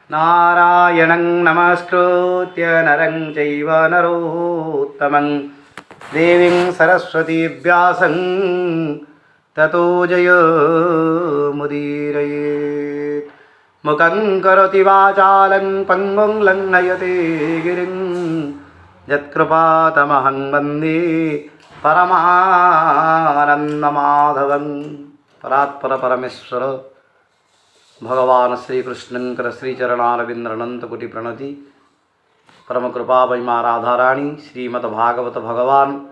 नारायणं नमस्कृत्य नरं चैव नरोत्तमं देवीं सरस्वती व्यासं ततो जयमुदीरयेत्। मुखं करोति वाचालं पङ्गुं लङ्घयते गिरिं यत्कृपातमहं वन्दे परमानन्दमाधवं। परात्पर परमेश्वर भगवान श्रीकृष्णंकर श्रीचरणारविंद्रनंत कोटि प्रणति। परम कृपा महिमा राधाराणी श्रीमद्भागवत भगवान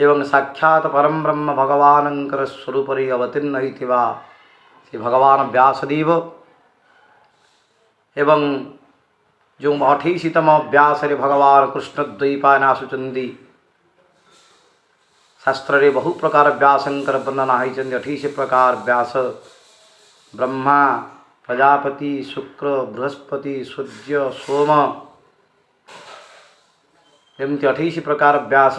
एवं साक्षात परम ब्रह्म भगवानंकर स्वरूपरे अवतीर्ण होइथिबा श्री भगवान व्यासदेव एवं जो 28तम व्यासरे भगवान कृष्ण द्वैपायन आसुचंदी। शास्त्र रे बहु प्रकार व्यासंकर वर्णना होइचंदी। 28 प्रकार व्यास ब्रह्मा प्रजापति शुक्र बृहस्पति सूर्य सोम एमती 28 प्रकार व्यास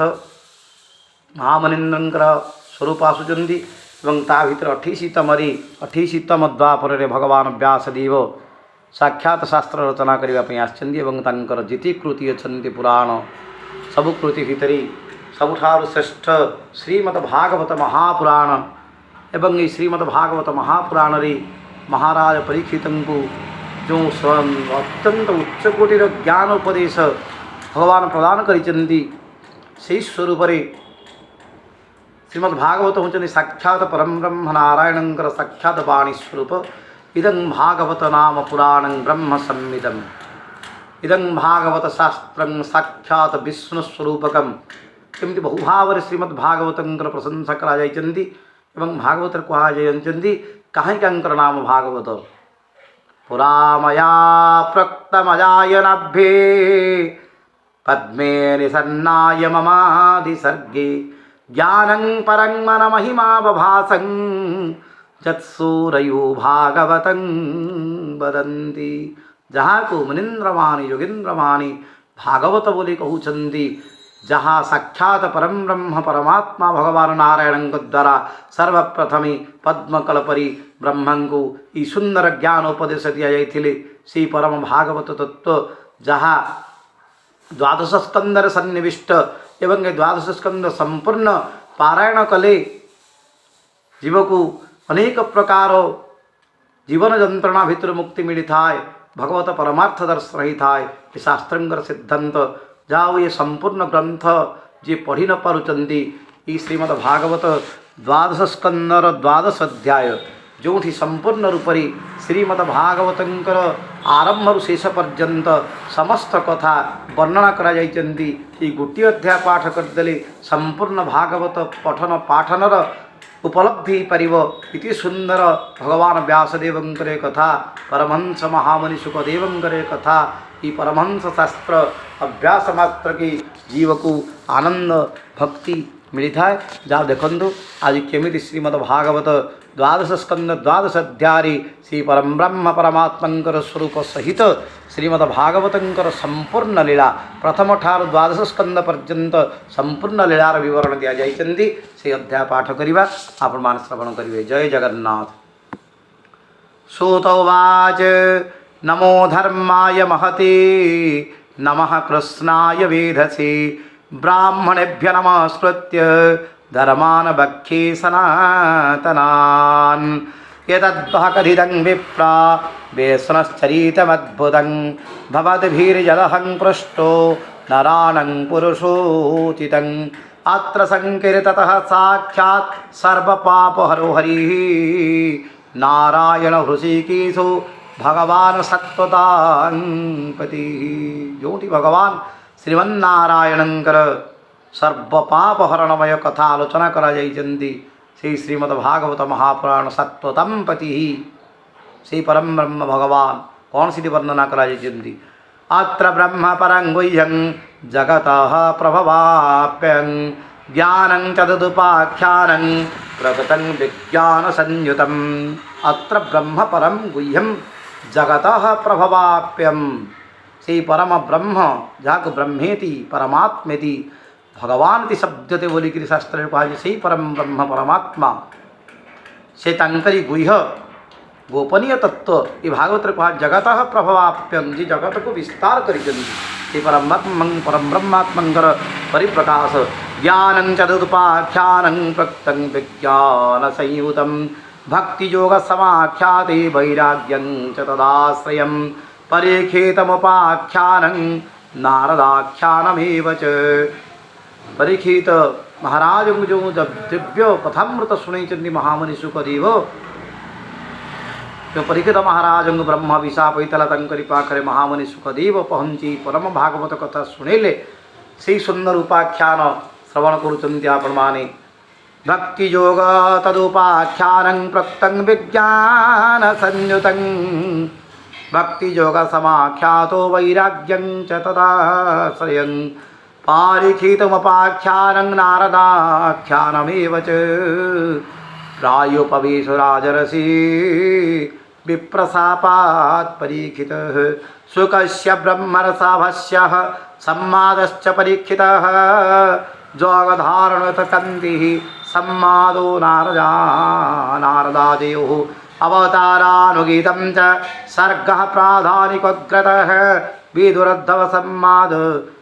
महामनिंद्रंकर स्वरूप आसुचंदी। एवं ता भितर 28तम द्वापर भगवान व्यासदेव साक्षात शास्त्र रचना करने आछंदी। एवं तांकर जिति कृति अच्छी पुराण सबु कृति भितरी सबुठारु श्रेष्ठ श्रीमद्भागवत महापुराण। एवं ये श्रीमद्भागवत महापुराण रे महाराज परीक्षित को जो अत्यंत उच्चकोटिर ज्ञान उपदेश भगवान प्रदान करिसेंती से स्वरूप श्रीमद्भागवत होचंदी साक्षात परम ब्रह्म नारायणंकर साक्षात वाणी स्वरूप। इदं भागवत नाम पुराणं ब्रह्म संविदम्। इदं भागवत शास्त्रं साक्षात विष्णु स्वरूपकम्। एमती बहुभाव श्रीमद्भागवतंकर प्रशंसा कराଯାଇचंदी। एवं भागवत कहुचंदी कहीं नाम भागवत पुरामया प्रोक्तमजायनभ्ये पद्मे निसन्नाय ममादिसर्गे ज्ञानं परं मन महिमा बभासं जत्सूरयो भागवतं वदन्ति। जहाँ को मुनीन्द्रमानी योगीन्द्रमानी भागवत बोली कहउचंदी। जहाँ साक्षात परम ब्रह्म परमात्मा भगवान नारायण द्वारा सर्वप्रथमे पद्मकलपरी ब्रह्मं को ई सुंदर ज्ञान उपदेश दिया जाइथिले से परम भागवत तत्व जहाँ द्वादश स्कंदर सन्निविष्ट एवं द्वादश स्कंद संपूर्ण पारायण कले जीव को अनेक प्रकार जीवन जंत्रणा भितर मुक्ति मिली थाए। भगवत परमार्थ दर्शन ही थाए। शास्त्रंगर सिद्धांत जाओ ये संपूर्ण ग्रंथ जे पढ़ी न पारुचंदी ई श्रीमद्भागवत द्वादश स्कंदर द्वादश अध्याय जो संपूर्ण रूपरी श्रीमद्भागवतंकर आरंभर शेष पर्यंत समस्त कथा वर्णना करा जाइचंदी। ई गोटे अध्याय पाठ करदेले संपूर्ण भागवत पठन पाठनर उपलब्धि पारिब। इति सुंदर भगवान व्यासदेवंकर कथा परमहंस महामुनि सुखदेवंकर कथा। ई परमहंस शास्त्र अभ्यास मात्र की जीव को आनंद भक्ति मिली थाए। जहाँ देखु आज केमिति श्रीमद्भागवत द्वादश स्कंद द्वादश अध्याय श्री परम ब्रह्म परमात्मंकर स्वरूप सहित श्रीमद्भागवतंकर संपूर्ण लीला प्रथम ठार द्वादश स्कंद पर्यंत संपूर्ण लीलार विवरण दिया जाइचंदी। से अध्याय पाठ करिबा आपण मान श्रवण करिवे। जय जगन्नाथ। सूतोवाच नमो धर्माय महते नमः कृष्णाय वेधसे ब्राह्मणेभ्य नमस्कृत्य धर्मान् भक्षे सनातनान् एतद्वाक्कथितं विप्रा वैष्णश्चरितमद्भुतं भवद्भिर्यदहं पृष्टो नराणां पुरुषोचितम् अत्र संकीर्ततः साक्षात् सर्वपापहरो हरिः नारायण हृषिकेशो भगवान सत्वतांपति। जोटी भगवान श्रीमन्नारायणंकर सर्वपापहरणमय कथा आलोचना करा जाइचंदी। श्री श्रीमद्भागवत महापुराण सत्वतंपति श्री परम ब्रह्म भगवान कौन सी वर्णना करा जाइचंदी। अत्र ब्रह्म परं गुह्यं जगतः प्रभवाप्यं ज्ञानं तदुपाख्यानं प्रकृतं विज्ञान संयुतम्। अत्र ब्रह्म परं गुह्यं जगतः प्रभवाप्यम। से परम ब्रह्म जाक ब्रह्मेति परमात्मेति भगवान ती शब्दते बोली कि शास्त्र कहा से परम ब्रह्म परमात्मा से तांकरी गुह्य गोपनीय तत्व ये भागवत कहा जगत प्रभवाप्यम जी जगत को विस्तार कर परम ब्रह्मात्मंकर परिप्रकाश ज्ञानं चतुपाख्यानं प्रक्तं विज्ञान संयुतं भक्ति योग समाख्याते वैराग्यं च तदाश्रयं परीक्षितमुपाख्यानं नारदाख्यानमेव च। परीक्षित महाराज जो जब दिव्य कथामृत सुनी चंदी महामुनि सुखदेव जो परीक्षित महाराज ब्रह्म विशा पैतला तंकरी पाखरे महामुनि सुखदेव पहुंची परम भागवत कथा शुणिले से सुंदर उपाख्यान श्रवण करुचंती आपण माने भक्ति योग तदुपाख्यानं प्रक्तं विज्ञान संयुतं भक्ति योग समाख्यातो वैराग्यं च तदाश्रयं पारीक्षितमुपाख्यानं नारदाख्यानमेव च। प्रायोपवेशराजरसी विप्रशापात् परीक्षितः सुखस्य ब्रह्मरसाभस्यः सम्मादश्च परीक्षितः जोगधारणतकन्तिः सम्मादो नारदादयोः अवतारानुगीतं च सर्गः प्राधानिकोऽग्रतः विदुरद्धव सम्माद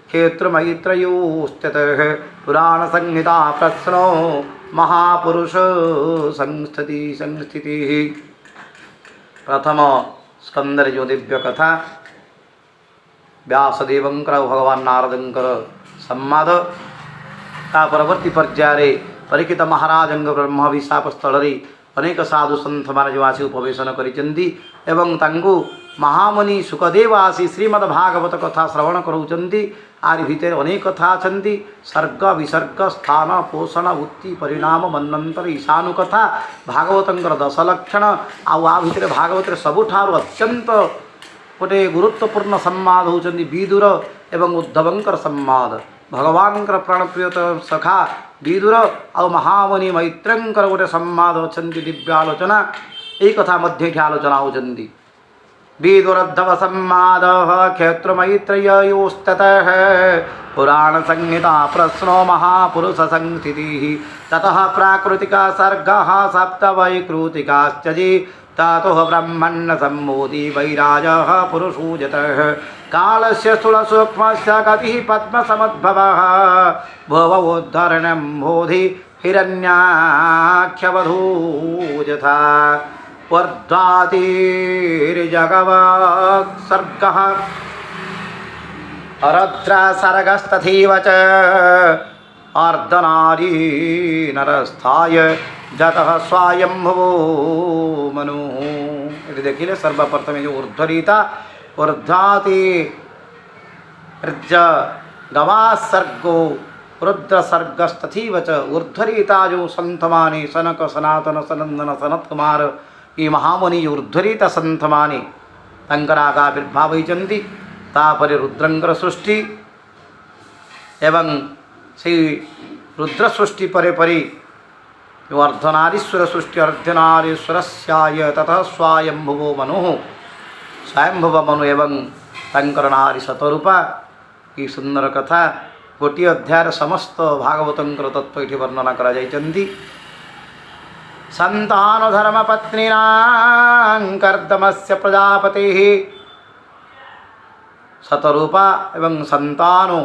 क्षेत्रमैत्रयोस्ततः पुराणसंहिता प्रश्नो महापुरुष संस्थिति। प्रथम स्कंदर जो दिव्य कथा व्यासदेवंकर भगवान नारदंकर सम्माद ता परवर्ती पर्याये परीक्षित महाराज ब्रह्म विशाप स्थल अनेक साधु सन्थ मान जो आसी उपवेशन करिसेंती एवं तांकु महामुनि सुखदेव आसी श्रीमद्भागवत कथा श्रवण कराउचंती। आरि भितर अनेक कथा अछंती सर्ग विसर्ग स्थान पोषण उत्ति परिणाम मन्वंतर ईशानु कथा भागवतंकर 10 लक्षण आ भितर भागवत सबुठारु अत्यंत गोटे गुरुत्वपूर्ण संवाद होउचंती विदुर एवं उद्धवंकर संवाद भगवानकर प्राणप्रियत सखा विदुर आ महामुनि मैत्रंकर गोटे संवाद अछंती दिव्यालोचना यही कथा मध्य आलोचना होउचंती। विदुरद्धव सम्मादः क्षेत्रमैत्रयोस्ततः पुराणसंहिता प्रश्नो महापुरुष संस्थितिः ततः प्राकृतिका सर्गः सप्त वैकृतिकाश्च ततो ब्रह्मण्य सम्मोदि वैराजः पुरुषोजतः कालस्य स्थूलसूक्ष्मस्य गतिः पद्मसमुद्भवः भुवोद्धरणं बोधि हिरण्याख्यवधू यथा वर्ध्वातिर्जगवत्सर्गः रौद्रसर्गस्तथैव च अर्धनारी नरस्थाय जतः स्वायंभुवो मनु। ये देखिए सर्वप्रथम जो ऊर्ध्वरीता ऊर्ध्वातिर्जगवत्सर्गो रुद्रसर्गस्तथैव च ऊर्ध्वरीता जो संत माने सनक सनातन सनंदन सनत कुमार ये महामुनि ऊर्ध्वरीत संत माने तंकरागा आविर्भाव होइचंती तापरे रुद्रंकर सृष्टि एवं से रुद्र सृष्टि परे परे जो अर्धनारीश्वर सृष्टि अर्धनारीश्वरस्याय ततः स्वायंभुवो मनु स्वयंभुव मनु एवं तंकर नारी शतरूपा ये सुंदर कथा गोटे अध्याय समस्त भागवतंकर तत्व ये वर्णना करा जाइचंती। संतान धर्मपत्नीनां कर्दमस्य प्रजापतेः शतरूपा एवं संतानो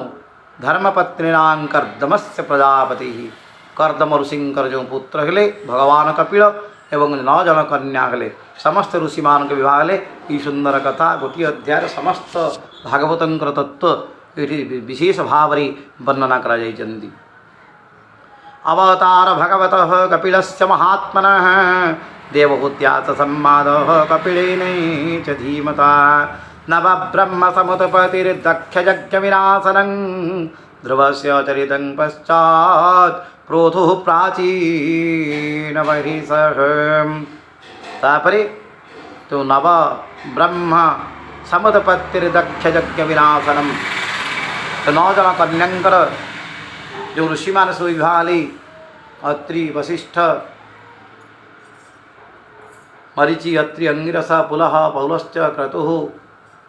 धर्मपत्नीनां कर्दमस्य प्रजापतिः कर्दम ऋषिंकर जो पुत्र हेले भगवान कपिल एवं 9 जन कन्या हेले समस्त ऋषि मान के विवाह हेले ई सुंदर कथा गोटे अध्याय समस्त भागवतंकर तत्व ये विशेष भाव वर्णना करा जाइचंती। अवतार भगवतः कपिलस्य महात्मनः देवहूत्या च सम्मादः कपिलेन च धीमता नवब्रह्म समुत्पत्तिर्दक्षयज्ञविनाशनं ध्रुवस्य चरितं पश्चात् प्रोथुः प्राचीनमहिषः। तापरे तो नव ब्रह्म समुत्पत्तिर्दक्षयज्ञविनाशनं तो 9 जन कन्यांकर जो ऋषि मान से विवाह अत्रि वशिष्ठ मरीचि अत्रि अंगिरस पुलह पौलश्च क्रतुः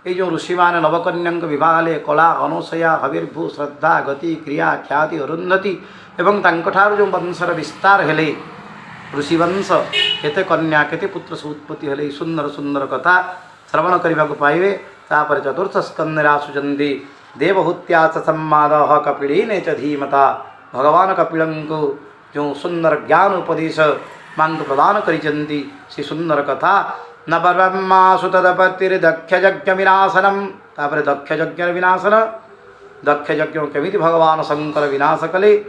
ये जो ऋषि मान नवकन्यांक विवाह कला अनुसया हविर्भू श्रद्धा गति क्रिया ख्याति अरुंधति एवं तांकठारु जो वंशर विस्तार हेले ऋषिवंश केते कन्या केते पुत्र उत्पत्ति हेले सुंदर सुंदर कथा श्रवण करने को पाइबे। तापर चतुर्थ स्कंदे आसुचंदी देवहूत्या च सम्मादः कपिलेन च धीमता। भगवान कपिलं को जो सुंदर ज्ञान उपदेश मांग प्रदान करिचंती से सुंदर कथा। न ब्रह्मासु तदपतिर्दक्ष यज्ञ विनाशनम। तापर दक्ष यज्ञ विनाशन दक्ष यज्ञ केमिति भगवान शंकर विनाश कले।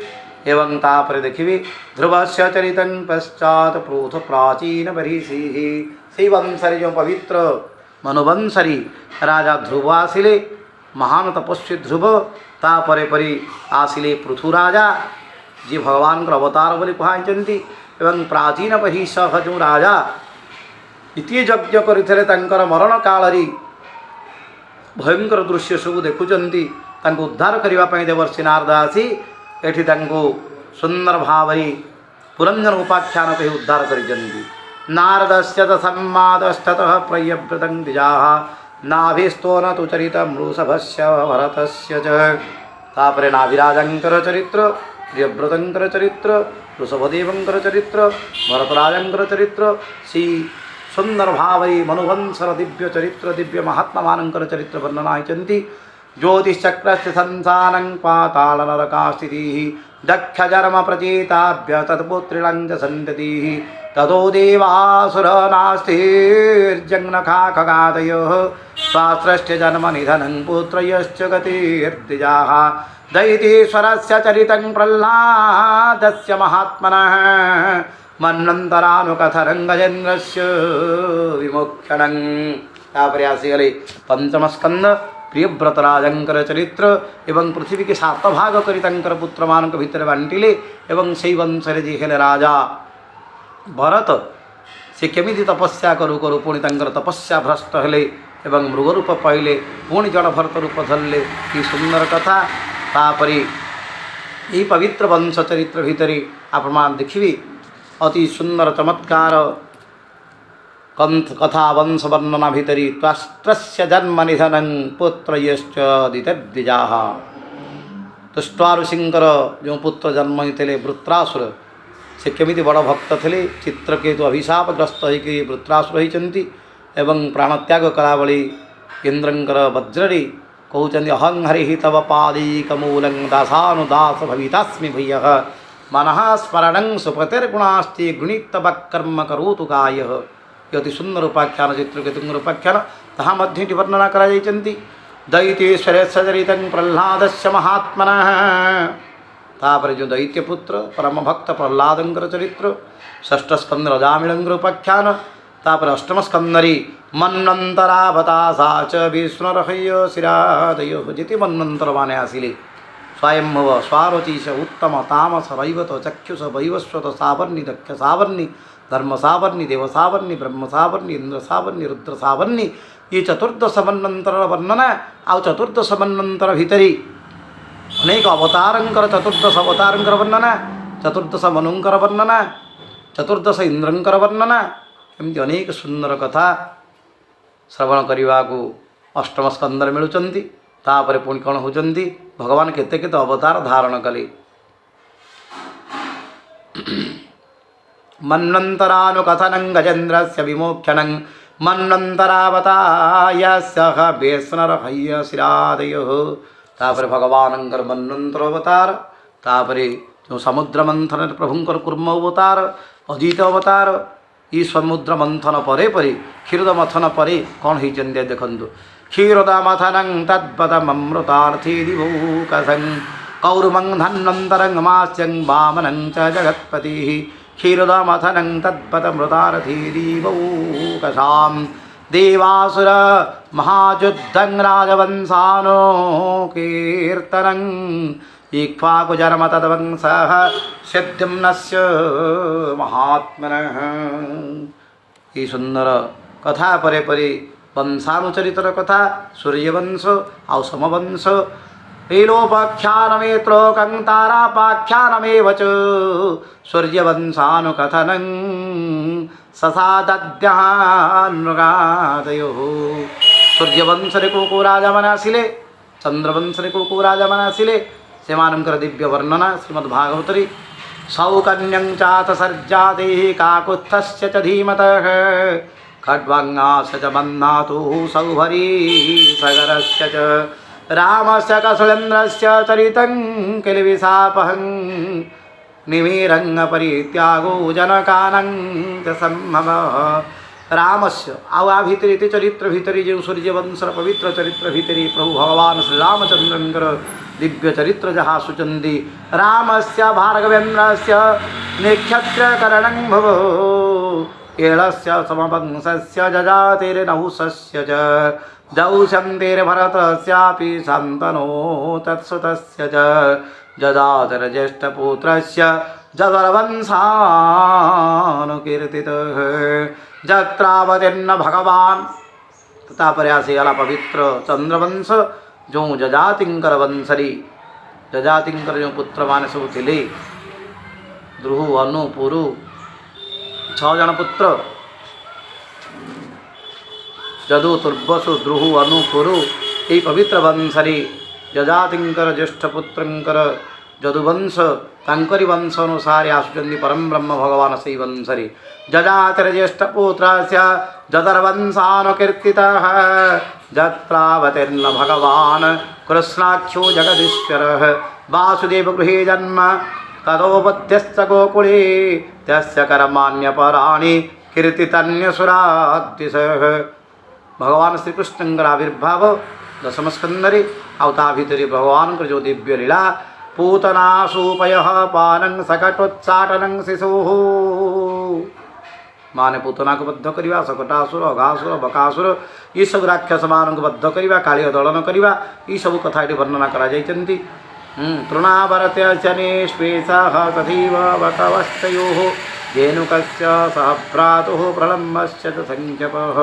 एवं तापर देखिए ध्रुवस्य चरितं पश्चात प्रोथ प्राचीन बरीषि। से वंशरी जो पवित्र मनुवंशरी राजा ध्रुव आसिले महान तपस्वी ध्रुव। तापरे परी आसिले पृथु राजा जी भगवान अवतार बोली कहुचंती। एवं प्राचीन बहिष जो राजा इति यज्ञ करते तंकर मरण काल भयंकर दृश्य सब देखुंती। उद्धार करने देवर्षि नारद आसी एठी सुंदर भाव पुरंजन उपाख्यान कही उद्धार करिचंती। नारदस्य च सम्मादस्ततः प्रयव्रतं द्विजाः नाभिस्तो न तु चरितं वृषभस्य भरतस्य च। तापरे नाभिराजंकर चरित्र प्रियव्रतंकर चरित्र वृषभदेवंकर चरित्र भरतराजंकर चरित्र सी सुंदर भाव मनुवंशर दिव्य चरित्र दिव्य महात्मा मानंकर चरित्र वर्णना होती। ज्योतिश्चक्रस्य संसानं पाताल नरका स्थितिः दक्ष जन्म प्रचेताभ्य तत्पुत्रिणं च सन्ततिः। ततो देवासुरनास्तिर्जग्नखाखगादयोः स्वासृष्ट्य जन्म निधनं पुत्रयश्च गतिर्द्विजाः। दैतीश्वरस्य चरितं प्रह्लादस्य महात्मनः मन्वन्तरानुकथनं गजेन्द्रस्य विमुख्यनं। तापर आसीगले पंचम स्कंद प्रियव्रतराजंकर चरित्र एवं पृथ्वी के 7 भाग करी तंकर पुत्र मानक भितर बांटिले। एवं से वंशरे जी हेले राजा भरत से केमिति तपस्या करू करू पुणी तंकर तपस्या भ्रष्ट हेले एवं मृगरूप पाइले पुणी जड़ भरत रूप धरले। कि सुंदर कथा। तापरी यही पवित्र वंश चरित्र भितर आपण देखिए अति सुंदर चमत्कार कथा वंश वर्णना भितरी त्वष्ट्रस्य जन्म निधनं पुत्रयश्च दितद्विजाः। तुष्ट्वा ऋषिंकर जो पुत्र जन्म होते वृत्रासुर से केमिति बड़ भक्त थे। चित्रकेतु अभिशापग्रस्त होकर वृत्रासुर होती एवं प्राणत्याग कलाबली इंद्रंकर वज्ररी कहते अहं हरि तव पादैकमूलं दासानुदास भवितास्मि भूयः मनः स्मरणं सुपतिर्गुणास्ति गुणितव कर्म करोतु गायः। अति सुंदर उपाख्यान चित्रकेतुंगर उपाख्यान तहा मध्य वर्णना कराई। दैत्येश्वरस्य चरितं प्रह्लादस्य महात्मनः। तापर जो दैत्यपुत्र परम भक्त प्रह्लादंकर चरित्र। षष्ठ स्कंद रजामिळंगर उपाख्यान। तापर अष्टम स्कंदरी मन्वन्तरावतासा च विष्णुरहय्य शिरादयो। जिति मन्वंतर माने आसिले स्वयंभव स्वारोचीश उत्तम तामस रैवत चक्षुष वैवस्वत सावर्णि दक्ष सावर्णि धर्म सावर्णि देव सावर्णि ब्रह्म सावर्णि इंद्र सावर्णि रुद्र सावर्णि। ये चतुर्दश मन्वंतर वर्णना आउ चतुर्दश मन्वंतर भितरी अनेक अवतारंकर चतुर्दश अवतारंकर वर्णना चतुर्दश मनुंकर वर्णना चतुर्दश इंद्रंकर वर्णना एमती अनेक सुंदर कथा श्रवण करने को अष्टम स्कंदर मिलुचंती। तापर पुणी कौन होचंती भगवान केते केते अवतार धारण कले। मन्वन्तरानुकथनं गजेन्द्रस्य विमोक्षणं मन्वन्तरावतायस्य वैष्णवहय्य शिरादयोः। तापर भगवानंकर मन्वंतर अवतार। तापर जो समुद्र मंथन प्रभुंकर कूर्म अवतार अजित अवतार। ये समुद्र मंथन परे परे क्षीरोद मथन परे कौन होती देखु क्षीरोद मथनं तद्पदमृतार्थी दिवौकसं कौर्मं धन्वन्तरं मास्यं वामनं च जगत्पतिः। क्षीरोद मथनं तद्पदमृतार्थी दिवौकसां देवासुर महायुद्धं राजवंशानो कीर्तनं इक्ष्वाकुजन्म तद्वंशः सिद्धिं नस्य महात्मनः। ये सुंदर कथा परे परे वंशानुचरितर कथा सूर्यवंश आउ समवंश लीलोपाख्यानमेत्रोकं तारापाख्यानमेव च सूर्यवंशानुकथनं ससादद्यान्मृगादयोः। सूर्यवंशरे को राजा मन आसिले चंद्रवंशरे को राजा मन आसिले सेमानंकर दिव्य वर्णना श्रीमद्भागवतरी सौकन्यं चात सर्जादेः काकुत्स्थस्य च धीमतः खड्वाङ्गास्य च मन्नातु सौभरीसगरस्य च रामस्य कौसलेन्द्रस्य चरितं किलविशापहं निमीरङ्गपरित्यागो जनकानं च सम्भवः रामस्य आउ आ भितरी चरित्र भितरी जो सूर्यवंशर पवित्र चरित्र भितरी प्रभु भगवान श्री रामचंद्रंकर दिव्य चरित्र जहाँ सुचंदी रामस्य भार्गवेन्द्रस्य नक्षत्रकरणं भवो एळस्य समवंशस्य जजातिर्नहुषस्य च दौशन्तिर्भरतस्यापि शान्तनो तत्सुतस्य च जजातिर्ज्येष्ठपुत्रस्य जगर्वंशानुकीर्तितः जत्रावतीर्ण भगवान तापरे गला पवित्र चंद्रवंश जो जजातिंकर वंशरी जजातिंकर जो पुत्र मान सब थे ध्रुव अनु पुरु 6 जन पुत्र जदु तुर्बसु ध्रुव अनु पुरु ये पवित्र वंशरी जजातिंकर ज्येष्ठ पुत्रंकर जदुवंश तांकरी वंश अनुसार आसुचंदी परम ब्रह्म भगवान से वंशरी जजातिर्ज्येष्ठपुत्रस्य जदर्वंशानुकीर्तितः जत्रावतीर्ण भगवान् कृष्णाख्यो जगदीश्वरः वासुदेवगृहे जन्म तदोपत्यश्च गोकुले तस्य कर्माण्यपराणि कीर्तितन्यसुराद्विषः भगवान श्री कृष्ण आविर्भाव दशम स्कंदरे अवता भितरी भगवान जो दिव्य लीला पूतनासूपय पानं सकटोच्चाटनं शिशुः माने पूतना को बद्ध करवा सकटासुर अघासुर बकासुर ये सब राक्षस मान को बद्ध करवा काली दलन करवा ये सब कथा ये वर्णना करा जाइछन्ति तृणावरत्य चनेष्वेषः तथैव वटवस्तयोः धेनुकस्य सह भ्रातुः प्रलम्बस्य च संख्यपः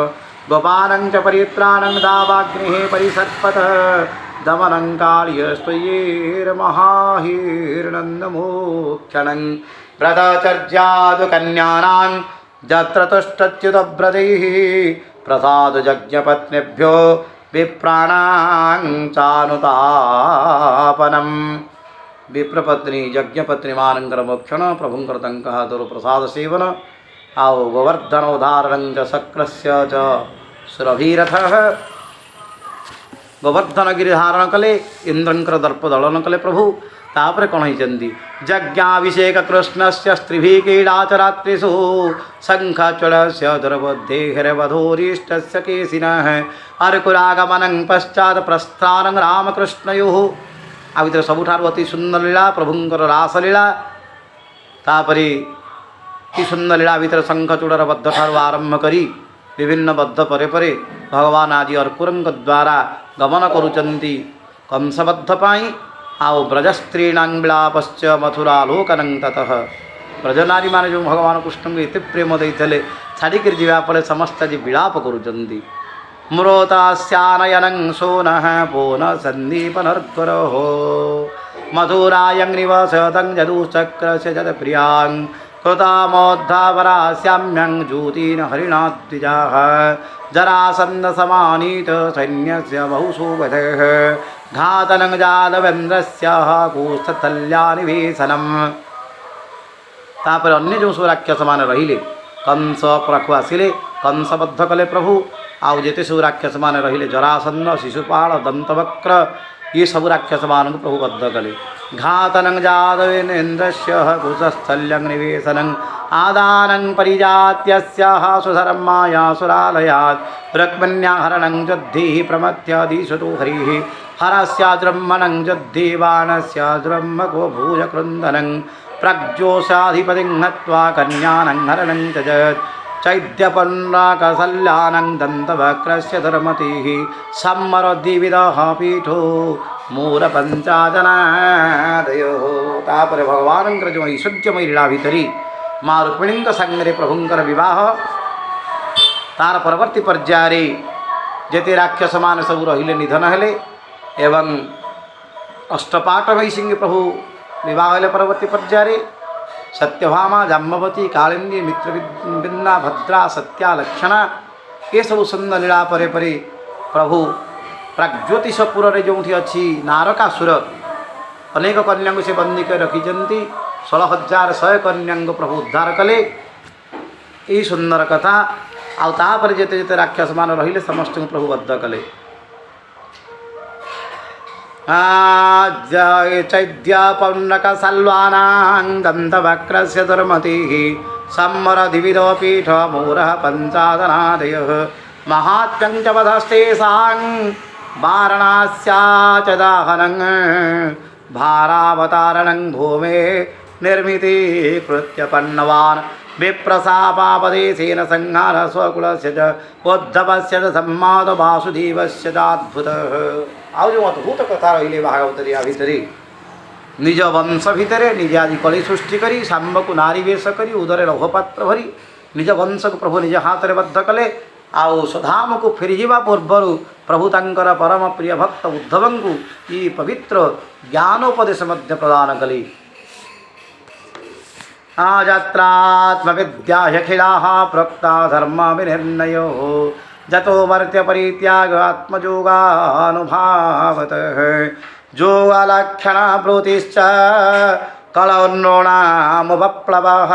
गोपानं च परित्राणं दावाग्निः परिसर्पतः दमनं काल्यस्त्वयैर्महाहीर्नन्दमोक्षणं व्रतचर्यादुकन्यानां जत्र तुष्टच्युतव्रतैः प्रसादयज्ञपत्नीभ्यो विप्राणां चानुतापनं विप्रपत्नी यज्ञपत्नी मानंकर मोक्षण प्रभुंकर तंकः दुर्प्रसाद सेवन आओ गोवर्धन उदाहरणं च शक्रस्य च सुरभीरथः गोवर्धन गिरी धारण कले इंद्रंकर दर्प दलन कले प्रभु तापर कौन होती यज्ञाभिषेक कृष्ण से स्त्रीभि क्रीडाचरात्रिषु शंखचूड़स्य दुर्बुद्धेर्वधूरिष्ट केशिनः अर्कुरागमनं पश्चात प्रस्थान रामकृष्णयोः आ भर सबुठार अति सुंदर लीला प्रभुंकर रासलीला तापरे कि सुंदर लीला भर शंखचूड़र बद्ध ठार आरंभ करी विभिन्न बद्ध परे परे भगवान आज अर्कुरंक द्वारा गमन करुचंती कंसबद्ध पाई आओ ब्रजस्त्रीणां विलापश्च मथुरालोकनं ततः ब्रजनारी माने जो भगवान कृष्ण को एते प्रेम देते छाड़िक जावाफल समस्त जी विलाप करुचंती मृतास्यानयनं सोनः पोन सन्दीपनर्द्वरः मधुरायं निवसतं जदुश्चक्रस्य जदप्रियां कृतामोद्धावरास्याम्यं ज्योतिन हरिणाद्विजाः जरासन्दसमानीत सैन्यस्य बहुषु वधः घातनं जादवेन्द्रस्य कूस्थल्यानिवेशनं तापर अन्य जो सब राक्षस मान रहिले कंस पाखु आसिले कंसबद्ध कले प्रभु आउ जेते सब राक्षस मान रहिले जरासंध शिशुपाल दंतवक्र ये सब राक्षस मान को प्रभु बद्ध कले घातनं जादवेन्द्रस्य कूस्थल्यां निवेशनं आदानं परिजात्यस्याः सुधरं मायासुरालयात् रुक्मिण्याहरणं जद्धि प्रमथ्यादिशतु हरिः हरस्याद्रह्मणं जद्धि बाणस्याद्रह्मको भूयकृन्दनं प्रज्योषाधिपतिं हत्वा कन्यानं हरणं त्यजत् चैद्यपन्नाकसल्यानं दन्तवक्रस्य धर्मतिः सम्मरद्विविधः पीठो मूलपञ्चाजनादयोः तापर भगवान जो ऐश्वर्यमय लीला भितरी माँ रुक्मिणी संगे प्रभुंकर विवाह तार परवर्ती पर्याय जेते राक्षस मान सब रहिले निधन हेले एवं अष्टपाट सिंह प्रभु विवाह हेले परवर्ती पर्याय सत्यभामा जाम्बवती कालिंदी मित्रविन्ना भद्रा सत्या लक्षणा ये सब सुंदर लीला परे परे प्रभु प्राग्ज्योतिषपुर जो अच्छी नारकासुर अनेक कन्या से बंदी कर रखी 16,100 कन्याଙ୍କୁ ପ୍ରଭୁ ଉଦ୍ଧାର କଲେ। ଏହି ସୁନ୍ଦର କଥା। ଆଉ ତାପରେ ଯେତେ ଯେତେ ରାକ୍ଷସମାନେ ରହିଲେ ସମସ୍ତଙ୍କୁ ପ୍ରଭୁ ବଦ୍ଧ କଲେ। ଚୈଦ୍ୟ ପୌର୍ଣ୍ଣକ ସାଲ୍ୱାନାଂ ଗନ୍ଧବକ୍ରସ୍ୟ ଦୁର୍ମତିଃ ସମ୍ମର ଦ୍ವಿବିଧ ପୀଠ ମୂରଃ ପଞ୍ଚାଦନାଦୟଃ महात्म्यं च वधस्तेषां वारणास्या च दाहनं भारावतारणं भूमे निर्मितीकृत्य पन्नवान् विप्रशापापदेशेन संहार स्वकुलस्य च उद्धवस्य च सम्माद वासुदेवस्य चाद्भुतः। ଆଉ ଯେଉଁ ଅଦ୍ଭୁତ କଥା ରହିଲେ ଭାଗବତରେ ୟା ଭିତରେ ନିଜ ବଂଶ ଭିତରେ ନିଜେ ଆଜି କଳି ସୃଷ୍ଟି କରି ଶାମ୍ବକୁ ନାରୀ ବେଶ କରି ଉଦରେ ଲୌହପାତ୍ର ଭରି ନିଜ ବଂଶକୁ ପ୍ରଭୁ ନିଜ ହାତରେ ବଦ୍ଧ କଲେ। ଆଉ ସ୍ୱଧାମକୁ ଫେରିଯିବା ପୂର୍ବରୁ ପ୍ରଭୁ ତାଙ୍କର ପରମ ପ୍ରିୟ ଭକ୍ତ ଉଦ୍ଧବଙ୍କୁ ଏହି ପବିତ୍ର ଜ୍ଞାନୋପଦେଶ ମଧ୍ୟ ପ୍ରଦାନ କଲେ। ଯାତ୍ରାତ୍ମବିଦ୍ୟାଖିଳାଃ ପ୍ରୋକ୍ତା ଧର୍ମ ବିନିର୍ଣ୍ଣୟୋ ଯतो ମର୍ତ୍ୟ ପରିତ୍ୟାଗ ଆତ୍ମଯୋଗାනුଭାବତଃ ଯୋଗାଲକ୍ଷଣ ବୃତ୍ତିଶ୍ଚ କଳୋନ୍ନୋଣାमुपप्लवः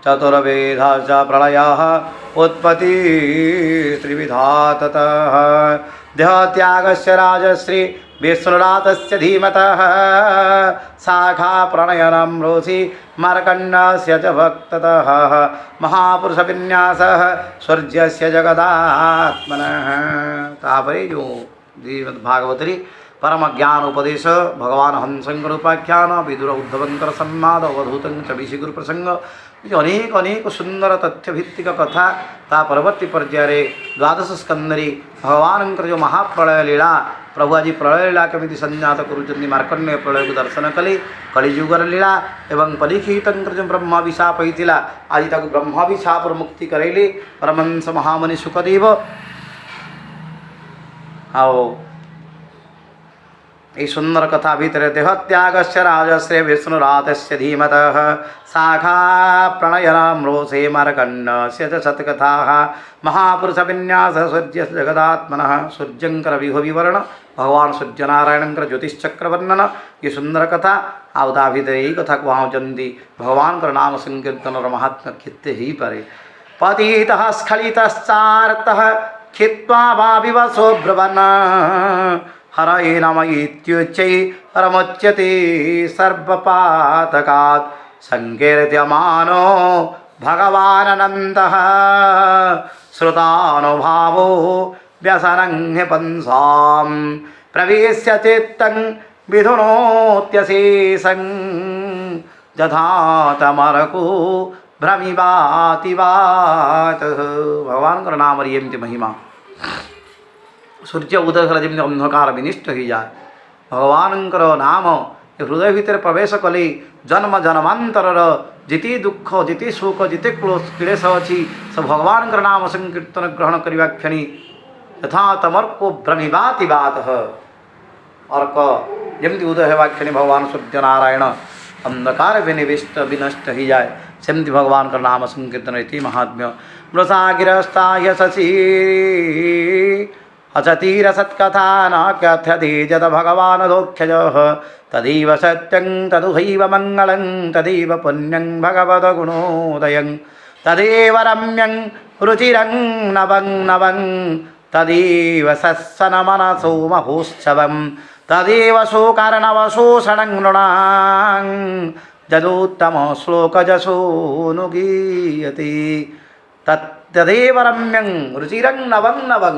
चतुर्वेदाश्च प्रलयः उत्पत्ति त्रिविधा ततः देहत्यागस्य राजश्री विष्णुरातस्य धीमतः शाखा प्रणयनं रोषि मार्कण्डस्य च भक्ततः महापुरुषविन्यासः सूर्यस्य जगदात्मनः। तापरे जो श्रीमद्भागवतरी परम ज्ञान उपदेश भगवान हंसंकर उपाख्यान विदुर उद्धवंकर संवाद अवधूतं च विषिगुरु प्रसंग अनेक अनेक सुंदर तथ्यभित्तिक कथा। ता परवर्ती पर्याये द्वादश स्कंदरी भगवानंकर जो महाप्रलय लीला प्रभु आज प्रलय लीला केमिति संजात करुचंदी मार्कण्डेय प्रलय को दर्शन कले कलिजुगर लीला एवं परीक्षितंकर जो ब्रह्माभिशाप होइतिला आज ताकु ब्रह्माभिशाप मुक्ति करैले परमहंस महामुनि सुखदेव। आओ এই সুন্দর কথা ভিতরে দেহত্যাগস্য রাজস্য বিষ্ণুরাতস্য ধীমতঃ শাখা প্রণয়নাম রোষে মার্কণ্ডস্য চ সৎকথাঃ महापुरुष विन्यास सूर्य जगदात्मनः सूर्यंकर विहो विवरण भगवान सूर्यनारायणंकर ज्योतिषचक्र वर्णन ये सुंदर कथा आउदा भितर यही कथा कहते भगवान नाम संकीर्तन महात्मा कितने ही परे पतितः स्खलितश्चार्तः खित्वा भाविवशो ब्रुवन् हरये नम इत्युच्चै परमुच्यते सर्वपातकात् संकीर्त्यमानो भगवाननन्दः श्रुतानुभावो व्यसनंह्यपंसां प्रवेश्य चित्तं विधुनोत्यशेषं यथा तमरको भ्रमिवातिवातः। भगवान का नाम रियमति महिमा सूर्य उदय कले जमी अंधकार विनिष्ट हो जाए भगवान नाम हृदय भितर प्रवेश कले जन्म जन्मांतर जिते दुख जिते शोक जिते क्लेश अच्छी सब भगवान नाम संकीर्तन ग्रहण करने क्षणी यथा तमर्को भ्रमिवाति बात अर्क जमी उदय होगा क्षणी भगवान सूर्यनारायण अंधकार विनिविष्ट विनष्ट हो जाए सेमती भगवान का नाम संकीर्तन इति महात्म्य मृषा गिरस्ता यशसी अचतीर सत्कथा न कथ्यते जत भगवान दोक्षज तदैव सत्यं तदुहैव मंगलं तदैव पुण्यं भगवत गुणोदयं तदेव रम्यं रुचिरं नवं नवं तदेव सत्सनमनसो महोत्सवं तदेव शोकर्णवशोषणं नृणां यदुत्तम श्लोकजशोऽनुगीयते तदेव रम्यं रुचिरं नवं नवं।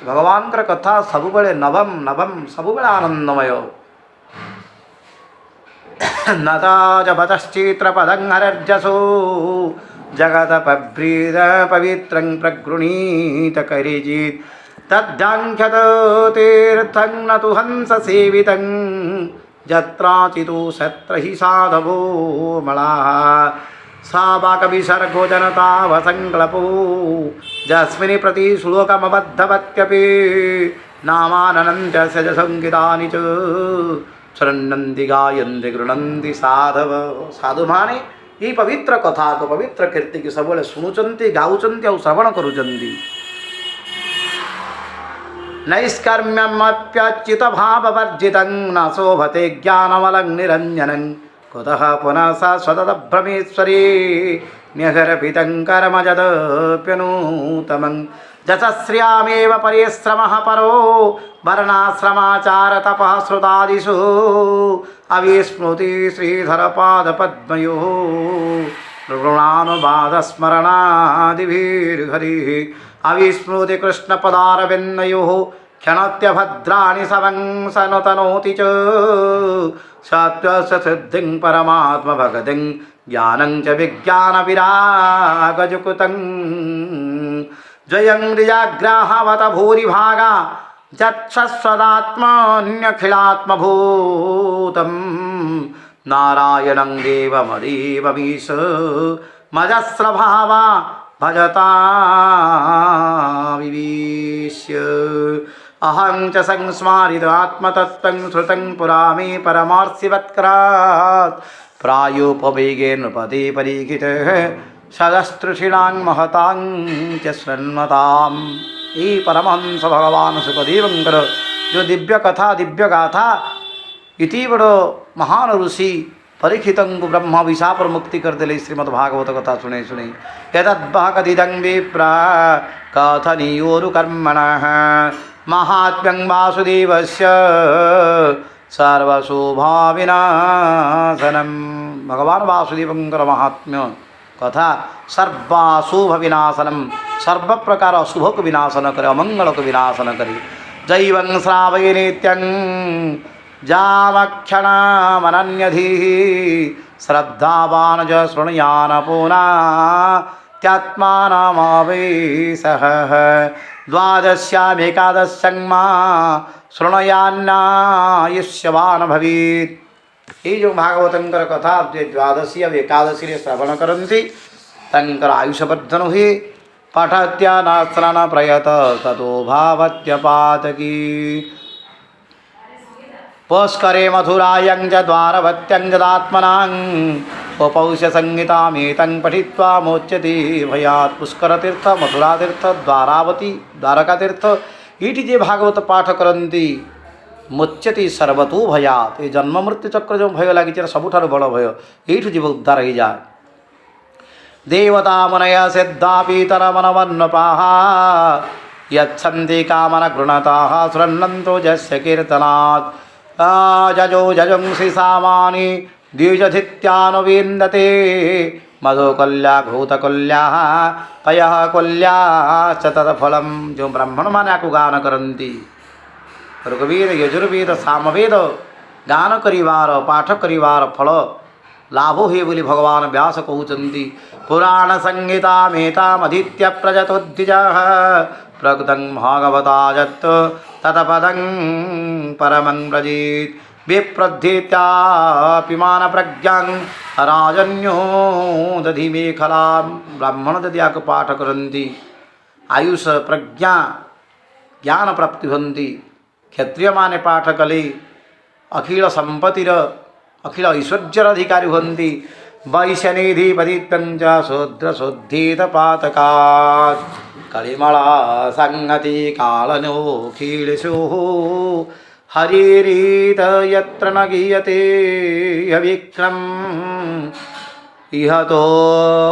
भगवान कथा सबुबले नवम नवम सबुबले आनंदमय नताजपतश्चित्रपदं हरर्जसो जगत पब्रीद पवित्रं प्रगृणीत करिजित् तद्ध्याङ्ख्यत तीर्थं न तु हंस सेवितं यत्राचितो सत्र हि साधवो मलाः सावाकविसर्गो जनतावसङ्कल्पो जस्मिन् प्रति श्लोकमबद्धवत्यपि नामानन्त्यस्य च संगीतानि च शृण्वन्ति गायन्ति गृह्णन्ति साधव। साधु माने ये पवित्र कथा को पवित्र कीर्ति की सबले शुणुचंती गाउचंती और श्रवण करुचंती। नैष्कर्म्यमप्यच्युत भाववर्जितं न शोभते ज्ञानमलं निरञ्जनं कुतः पुनः सा स्वततभ्रमेश्वरी न्यहरपितङ्करमजदप्यनूतमं जसश्रियामेव परिश्रमः परो वर्णाश्रमाचारतपः श्रुतादिषु अविस्मृति श्रीधरपादपद्मयोः ऋणानुवादस्मरणादिभिर्हरिः अविस्मृति कृष्णपदारविन्दयोः क्षणत्यभद्राणि सवंसनुतनोति च सत्त्वस्य सिद्धिं परमात्मभगतिं ज्ञानं च विज्ञानविरागजुकुतं जयं निजाग्राहवत भूरिभागा यच्छस्वदात्मन्यखिलात्मभूतं नारायणं देवमदेवमीश मजस्रभावा भजता विवीश्य अहं च संस्मारित आत्मतत्त्वं श्रुतं पुरा मे परमार्थिवत्करात् प्रायोपवेगेन नृपते परीक्षितः सदस्त्रुषीणां महतां च शृण्वताम्। ये परमहंस भगवान सुखदेवंकर जो दिव्य कथा दिव्य गाथा इति बड़ो महान ऋषि परीक्षित को ब्रह्मा विशाप मुक्ति कर दिले श्रीमद्भागवत कथा सुने सुने यदद्भागदिदं विप्रा कथनीयोरुकर्मणः महात्म्यं वासुदेवस्य सर्वशोभाविनाशनम्। भगवान वासुदेवंकर महात्म्य कथा सर्वाशुभ विनाशनम सर्व प्रकार अशुभ को विनाशन करे अमंगल को विनाशन करे जैवं श्रावय नित्यं जामक्षणमनन्यधीः श्रद्धावान् च शृणुयान् पुना त्यात्मानमावेशः द्वादश्यामेकादश्यं मा शृणुयान्नायुष्यवान् भवेत्। ये जो भागवतंकर कथा द्वादशी अब एकादशी श्रवण करती तंकर आयुषवर्धन हुए पठत्यानाश्रण प्रयत ततो भावत्यपातकी पुष्करे मथुरायं च द्वारवत्यं जदात्मनां उपौष्य संहितामेतं पठित्वा मोच्यते भयात्। पुष्करतीर्थ मथुरातीर्थ द्वारावती द्वारकातीर्थ इति जे भागवत पाठ करती मुच्यति सर्वतो भयात। ये जन्म मृत्यु चक्र जो भय लगी सबुठार बड़ भय यू जीव उद्धार हो जाए। देवता मुनय सिद्धा पीतरमनवन्नपाः यच्छन्ति कामन गृणताः शृण्वन्तो यस्य कीर्तनात् जजो जजंसि सामानि द्विजधित्यानुविन्दते मधुकल्या घूतकल्याः पयः कल्याश्च तत्फलं। जो ब्राह्मण माने आपको गान करती ऋग्वेद यजुर्वेद सामवेद गान करिवार पाठ करिवार फल लाभ हुए बोली भगवान व्यास कहते। पुराण संहिता मेतामधीत्य प्रजतोद्विजः प्रकृतं भागवता यत् तत्पदं परमं व्रजेत् विप्रध्येत्यापिमान प्रज्ञां राजन्यो दधि मेखलां। ब्राह्मण यदि आपको पाठ करती आयुष प्रज्ञा ज्ञान प्राप्ति होती। क्षत्रिय माने पाठ कले अखिल संपत्तिर अखिल ऐश्वर्यर अधिकारी होती। वैश्यनिधिपतित्वं च शूद्रशुद्धीत पातकात् कलिमला संहति कालनोखीलेषु हरिरीत यत्र न गीयते अविक्रम् इह तो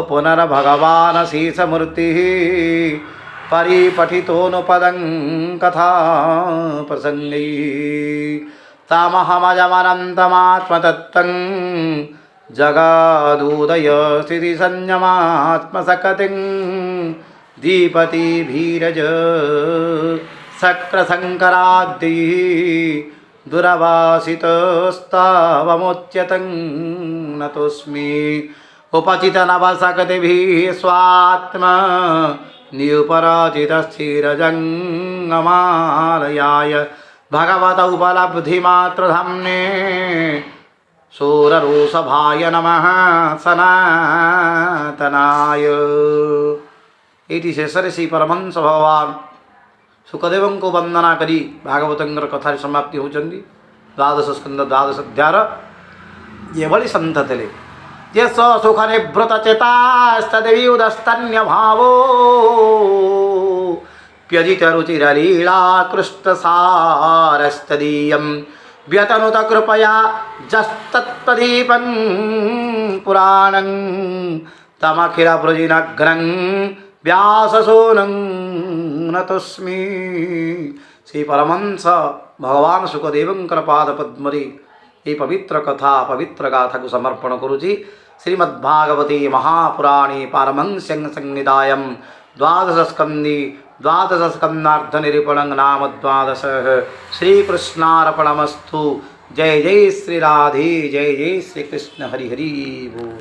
पुनर्भगवान् शेषमूर्तिः परिपठितोऽनुपदं कथा प्रसंगैः तामहमजमनन्तमात्मतत्त्वं जगादुदय स्थितिसंयमात्मसकतिं धीपतिभीरज शक्रशङ्कराद्यैः दुरवासितस्तावमुच्यतं नतोऽस्मि उपचितनवसकतिभिः स्वात्मा नियुपराजितस्थिरजङ्गमालयाय भगवत उपलब्धिमात्रधाम्ने सूररोषभाय नमः सनातनाय। इति शेषरे श्री परमहंस भगवान सुखदेव को वंदना करी भागवतर कथा समाप्ति होती। द्वादश स्कंद द्वादश अध्याय ये भली संत थे ये सुख निवृत चेतास्तदेवी उदस्तन्य भावो प्यजित रुचिरलीला कृष्ण सारस्तदीयं व्यतनुत कृपया जस्तत्तदीपं पुराणं तमखिलभृजिनग्नं व्याससूनं नतोस्मि। श्री परमहंस भगवान सुखदेवंकर पाद पद्मरे ये पवित्र कथा पवित्र गाथा को समर्पण करुछि। श्रीमद्भागवते महापुराणे पारमहंस्यं संहितायां द्वादशस्कन्धे द्वादशस्कन्धार्धनिरूपणं नाम द्वादशः। श्रीकृष्णार्पणमस्तु। जय जय श्री राधे, जय जय श्री कृष्ण। हरि हरि बोल।